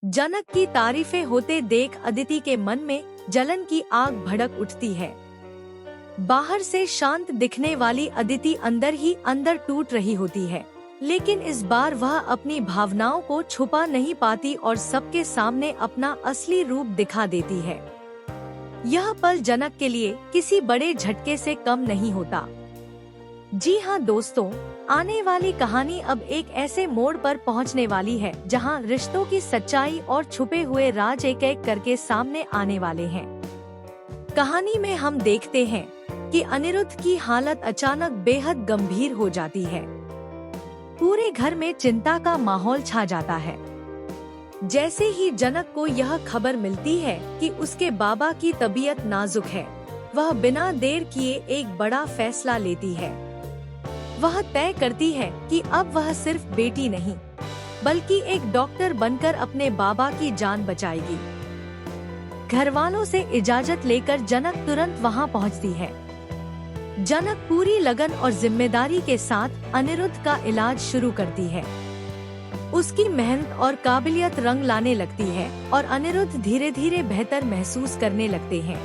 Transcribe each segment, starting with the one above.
जनक की तारीफें होते देख अदिति के मन में जलन की आग भड़क उठती है। बाहर से शांत दिखने वाली अदिति अंदर ही अंदर टूट रही होती है, लेकिन इस बार वह अपनी भावनाओं को छुपा नहीं पाती और सबके सामने अपना असली रूप दिखा देती है। यह पल जनक के लिए किसी बड़े झटके से कम नहीं होता। जी हाँ दोस्तों, आने वाली कहानी अब एक ऐसे मोड़ पर पहुंचने वाली है जहां रिश्तों की सच्चाई और छुपे हुए राज एक एक करके सामने आने वाले हैं। कहानी में हम देखते हैं कि अनिरुद्ध की हालत अचानक बेहद गंभीर हो जाती है। पूरे घर में चिंता का माहौल छा जाता है। जैसे ही जनक को यह खबर मिलती है कि उसके बाबा की तबीयत नाजुक है, वह बिना देर किए एक बड़ा फैसला लेती है। वह तय करती है कि अब वह सिर्फ बेटी नहीं, बल्कि एक डॉक्टर बनकर अपने बाबा की जान बचाएगी। घरवालों से इजाजत लेकर जनक तुरंत वहां पहुंचती है। जनक पूरी लगन और जिम्मेदारी के साथ अनिरुद्ध का इलाज शुरू करती है। उसकी मेहनत और काबिलियत रंग लाने लगती है और अनिरुद्ध धीरे धीरे बेहतर महसूस करने लगते हैं।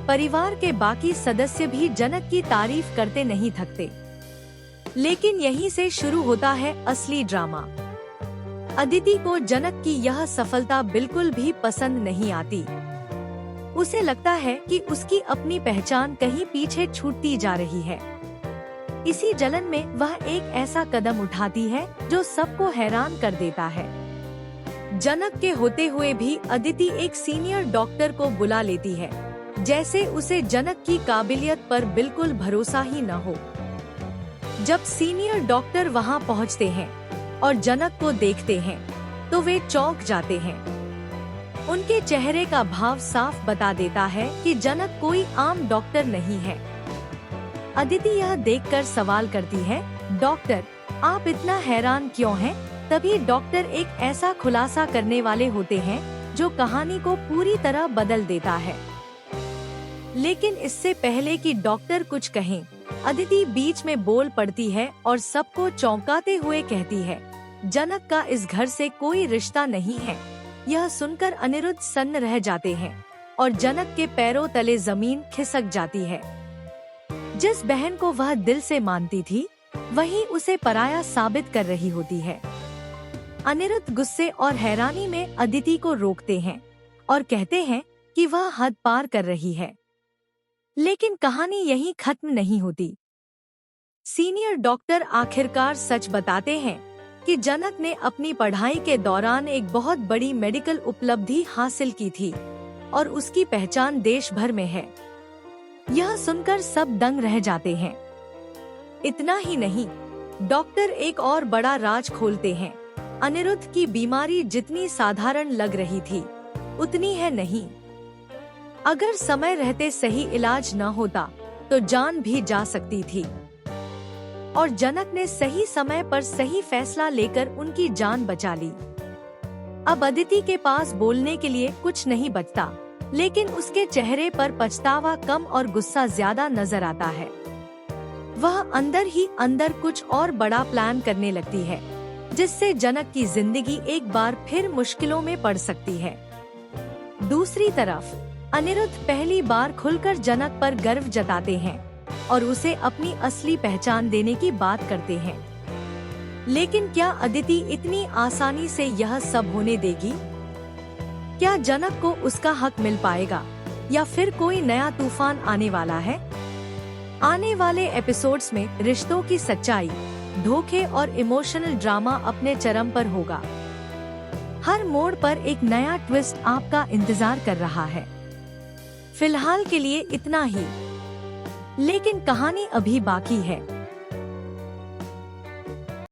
परिवार के बाकी सदस्य भी जनक की तारीफ करते नहीं थकते। लेकिन यहीं से शुरू होता है असली ड्रामा। अदिति को जनक की यह सफलता बिल्कुल भी पसंद नहीं आती। उसे लगता है कि उसकी अपनी पहचान कहीं पीछे छूटती जा रही है। इसी जलन में वह एक ऐसा कदम उठाती है जो सबको हैरान कर देता है। जनक के होते हुए भी अदिति एक सीनियर डॉक्टर को बुला लेती है, जैसे उसे जनक की काबिलियत पर बिल्कुल भरोसा ही न हो। जब सीनियर डॉक्टर वहां पहुंचते हैं और जनक को देखते हैं, तो वे चौंक जाते हैं। उनके चेहरे का भाव साफ बता देता है कि जनक कोई आम डॉक्टर नहीं है। अदिति यह देखकर सवाल करती है, डॉक्टर, आप इतना हैरान क्यों हैं? तभी डॉक्टर एक ऐसा खुलासा करने वाले होते हैं जो कहानी को पूरी तरह बदल देता है। लेकिन इससे पहले कि डॉक्टर कुछ कहें, अदिति बीच में बोल पड़ती है और सबको चौंकाते हुए कहती है, जनक का इस घर से कोई रिश्ता नहीं है। यह सुनकर अनिरुद्ध सन्न रह जाते हैं और जनक के पैरों तले जमीन खिसक जाती है। जिस बहन को वह दिल से मानती थी, वही उसे पराया साबित कर रही होती है। अनिरुद्ध गुस्से और हैरानी में अदिति को रोकते हैं और कहते हैं कि वह हद पार कर रही है। लेकिन कहानी यहीं खत्म नहीं होती। सीनियर डॉक्टर आखिरकार सच बताते हैं कि जनक ने अपनी पढ़ाई के दौरान एक बहुत बड़ी मेडिकल उपलब्धि हासिल की थी और उसकी पहचान देश भर में है। यह सुनकर सब दंग रह जाते हैं। इतना ही नहीं, डॉक्टर एक और बड़ा राज खोलते हैं। अनिरुद्ध की बीमारी जितनी साधारण लग रही थी, उतनी है नहीं। अगर समय रहते सही इलाज न होता तो जान भी जा सकती थी। और जनक ने सही समय पर सही फैसला लेकर उनकी जान बचा ली। अब अदिति के पास बोलने के लिए कुछ नहीं बचता, लेकिन उसके चेहरे पर पछतावा कम और गुस्सा ज्यादा नजर आता है। वह अंदर ही अंदर कुछ और बड़ा प्लान करने लगती है, जिससे जनक की जिंदगी एक बार फिर मुश्किलों में पड़ सकती है। दूसरी तरफ अनिरुद्ध पहली बार खुलकर जनक पर गर्व जताते हैं और उसे अपनी असली पहचान देने की बात करते हैं। लेकिन क्या अदिति इतनी आसानी से यह सब होने देगी? क्या जनक को उसका हक मिल पाएगा या फिर कोई नया तूफान आने वाला है? आने वाले एपिसोड्स में रिश्तों की सच्चाई, धोखे और इमोशनल ड्रामा अपने चरम पर होगा। हर मोड़ पर एक नया ट्विस्ट आपका इंतजार कर रहा है। फिलहाल के लिए इतना ही, लेकिन कहानी अभी बाकी है।